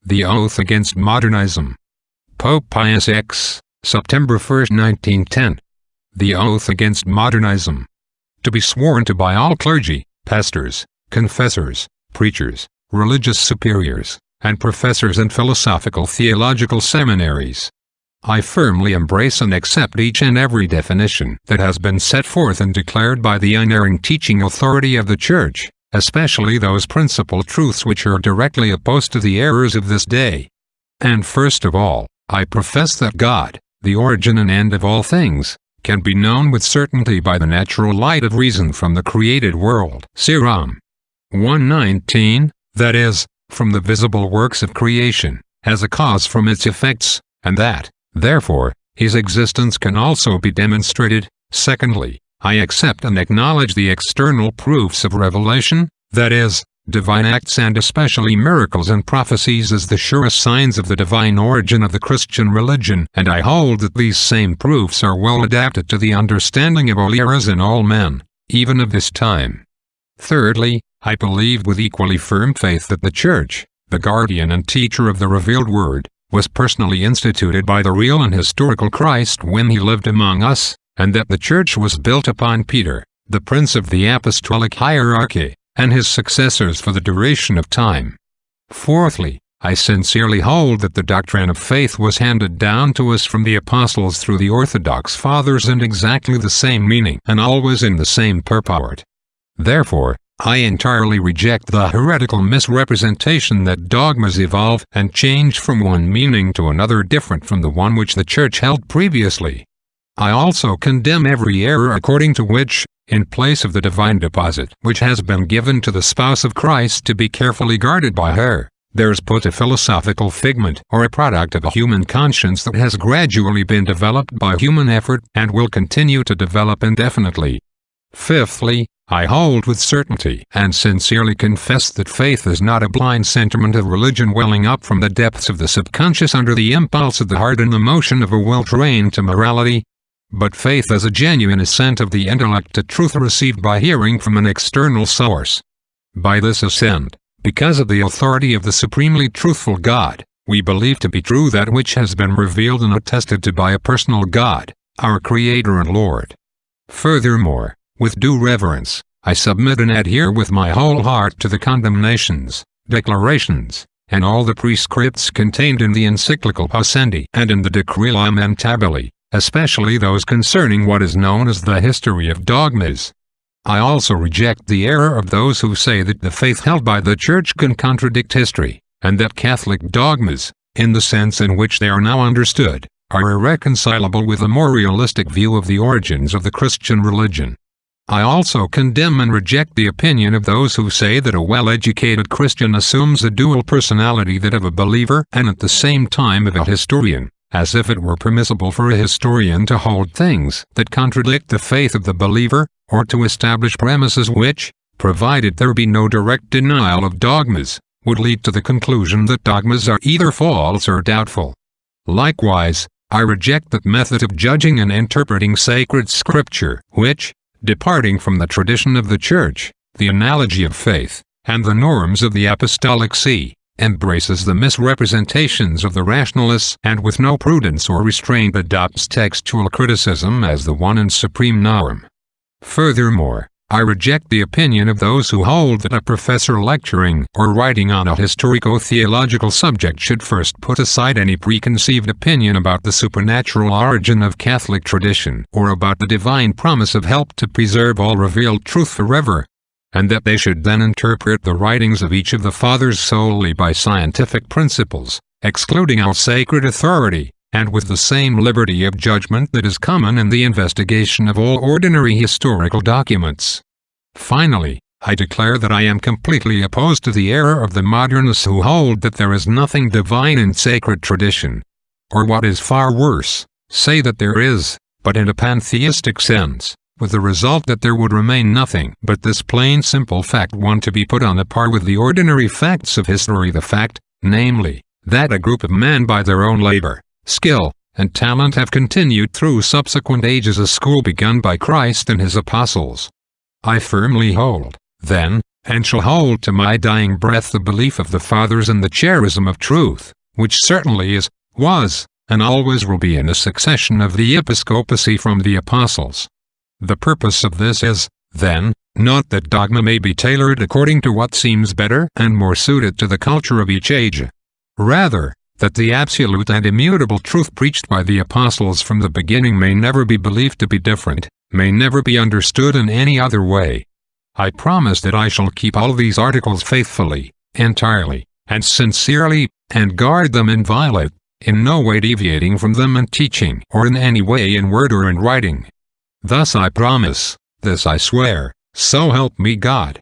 The Oath Against Modernism. Pope Pius X, September 1, 1910. The Oath Against Modernism. To be sworn to by all clergy, pastors, confessors, preachers, religious superiors, and professors in philosophical theological seminaries. I firmly embrace and accept each and every definition that has been set forth and declared by the unerring teaching authority of the Church, especially those principal truths which are directly opposed to the errors of this day. And first of all, I profess that God, the origin and end of all things, can be known with certainty by the natural light of reason from the created world. Sirach 1:19, that is, from the visible works of creation, has a cause from its effects, and that, therefore, his existence can also be demonstrated. Secondly, I accept and acknowledge the external proofs of revelation, that is, divine acts and especially miracles and prophecies as the surest signs of the divine origin of the Christian religion, and I hold that these same proofs are well adapted to the understanding of all eras and all men, even of this time. Thirdly, I believe with equally firm faith that the Church, the guardian and teacher of the revealed Word, was personally instituted by the real and historical Christ when he lived among us, and that the Church was built upon Peter, the prince of the apostolic hierarchy, and his successors for the duration of time. Fourthly, I sincerely hold that the doctrine of faith was handed down to us from the apostles through the orthodox fathers in exactly the same meaning and always in the same purport. Therefore, I entirely reject the heretical misrepresentation that dogmas evolve and change from one meaning to another different from the one which the Church held previously. I also condemn every error according to which, in place of the divine deposit which has been given to the spouse of Christ to be carefully guarded by her, there is put a philosophical figment or a product of a human conscience that has gradually been developed by human effort and will continue to develop indefinitely. Fifthly, I hold with certainty and sincerely confess that faith is not a blind sentiment of religion welling up from the depths of the subconscious under the impulse of the heart and the motion of a will trained to morality, but faith is a genuine assent of the intellect to truth received by hearing from an external source. By this assent, because of the authority of the supremely truthful God, we believe to be true that which has been revealed and attested to by a personal God, our Creator and Lord. Furthermore, with due reverence, I submit and adhere with my whole heart to the condemnations, declarations, and all the prescripts contained in the Encyclical Paucendi and in the Decree Lamentabili, especially those concerning what is known as the history of dogmas. I also reject the error of those who say that the faith held by the Church can contradict history, and that Catholic dogmas, in the sense in which they are now understood, are irreconcilable with a more realistic view of the origins of the Christian religion. I also condemn and reject the opinion of those who say that a well-educated Christian assumes a dual personality, that of a believer and at the same time of a historian, as if it were permissible for a historian to hold things that contradict the faith of the believer, or to establish premises which, provided there be no direct denial of dogmas, would lead to the conclusion that dogmas are either false or doubtful. Likewise, I reject that method of judging and interpreting sacred scripture which, departing from the tradition of the Church, the analogy of faith, and the norms of the Apostolic See, embraces the misrepresentations of the rationalists and with no prudence or restraint adopts textual criticism as the one and supreme norm. Furthermore, I reject the opinion of those who hold that a professor lecturing or writing on a historico-theological subject should first put aside any preconceived opinion about the supernatural origin of Catholic tradition or about the divine promise of help to preserve all revealed truth forever, and that they should then interpret the writings of each of the Fathers solely by scientific principles, excluding all sacred authority, and with the same liberty of judgment that is common in the investigation of all ordinary historical documents. Finally, I declare that I am completely opposed to the error of the modernists who hold that there is nothing divine in sacred tradition, or what is far worse, say that there is, but in a pantheistic sense, with the result that there would remain nothing but this plain simple fact, one to be put on a par with the ordinary facts of history, the fact, namely, that a group of men by their own labor, skill, and talent have continued through subsequent ages a school begun by Christ and his apostles. I firmly hold, then, and shall hold to my dying breath the belief of the Fathers in the charism of truth, which certainly is, was, and always will be in a succession of the episcopacy from the apostles. The purpose of this is, then, not that dogma may be tailored according to what seems better and more suited to the culture of each age. Rather, that the absolute and immutable truth preached by the apostles from the beginning may never be believed to be different, may never be understood in any other way. I promise that I shall keep all these articles faithfully, entirely, and sincerely, and guard them inviolate, in no way deviating from them in teaching or in any way in word or in writing. Thus I promise, this I swear, so help me God.